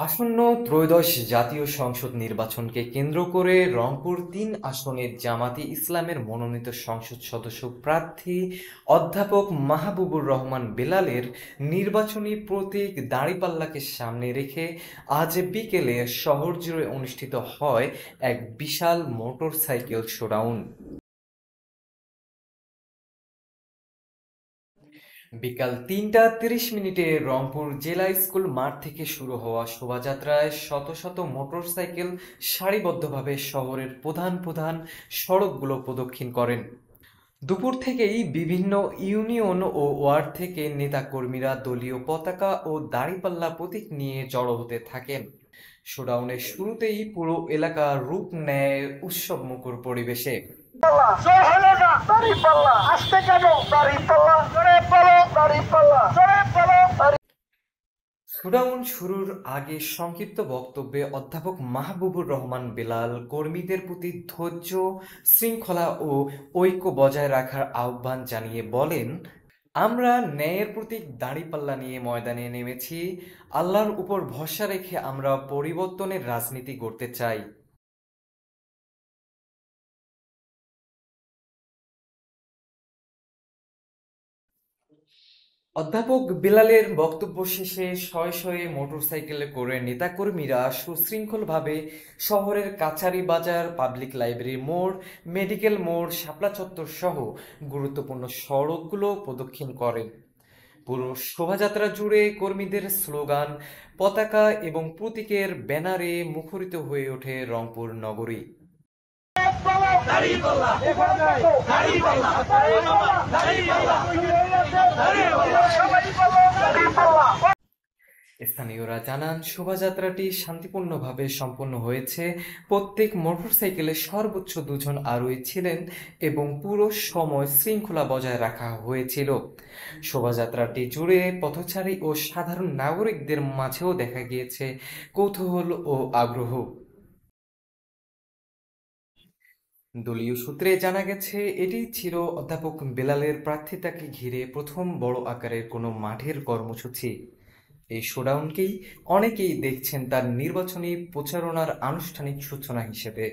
আসন্ন ত্রয়োদশ জাতীয় সংসদ নির্বাচনকে কেন্দ্র করে রংপুর ৩ আসনের জামাতি ইসলামের মনোনীত সংসদ সদস্য প্রার্থী অধ্যাপক মাহবুবুর রহমান বেলালের নির্বাচনী প্রতীক দাঁড়িপাল্লাকে সামনে রেখে আজ বিকেলে শহর জুড়ে অনুষ্ঠিত হয় এক বিশাল মোটরসাইকেল শোডাউন। বিকাল ৩টা ৩০ মিনিটে রংপুর জেলা স্কুল মাঠ থেকে শুরু হওয়া শোভাযাত্রায় শত শত মোটরসাইকেল সারিবদ্ধভাবে শহরের প্রধান প্রধান সড়কগুলো প্রদক্ষিণ করেন। দুপুর থেকেই বিভিন্ন ইউনিয়ন ও ওয়ার্ড থেকে নেতাকর্মীরা দলীয় পতাকা ও দাঁড়িপাল্লা প্রতীক নিয়ে জড়ো হতে থাকেন। শোডাউনের শুরুতেই পুরো এলাকা রূপ নেয় উৎসবমুখর পরিবেশে। শোডাউন শুরুর আগে সংক্ষিপ্ত বক্তব্যে অধ্যাপক মাহবুবুর রহমান বেলাল কর্মীদের প্রতি ধৈর্য, শৃঙ্খলা ও ঐক্য বজায় রাখার আহ্বান জানিয়ে বলেন, আমরা ন্যায়ের প্রতীক দাঁড়িপাল্লা নিয়ে ময়দানে নেমেছি। আল্লাহর উপর ভরসা রেখে আমরা পরিবর্তনের রাজনীতি গড়তে চাই। অধ্যাপক বেলালের বক্তব্য শেষে শয়ে শয়ে মোটরসাইকেলে করে নেতাকর্মীরা সুশৃঙ্খলভাবে শহরের কাছারি বাজার, পাবলিক লাইব্রেরি মোড়, মেডিকেল মোড়, শাপলা চত্বর সহ গুরুত্বপূর্ণ সড়কগুলো প্রদক্ষিণ করেন। পুরো শোভাযাত্রা জুড়ে কর্মীদের স্লোগান, পতাকা এবং প্রতীকের ব্যানারে মুখরিত হয়ে ওঠে রংপুর নগরী। স্থানীয়রা জানান, শোভাযাত্রাটি শান্তিপূর্ণভাবে সম্পন্ন হয়েছে। প্রত্যেক মোটরসাইকেলে সর্বোচ্চ ২ জন আরোহী ছিলেন এবং পুরো সময় শৃঙ্খলা বজায় রাখা হয়েছিল। শোভাযাত্রাটি জুড়ে পথচারী ও সাধারণ নাগরিকদের মাঝেও দেখা গিয়েছে কৌতূহল ও আগ্রহ। দলীয় সূত্রে জানা গেছে, এটি ছিল অধ্যাপক বেলালের প্রার্থিতাকে ঘিরে প্রথম বড় আকারের কোনো মাঠের কর্মসূচি। এই শোডাউনকেই অনেকেই দেখছেন তার নির্বাচনী প্রচারণার আনুষ্ঠানিক সূচনা হিসেবে।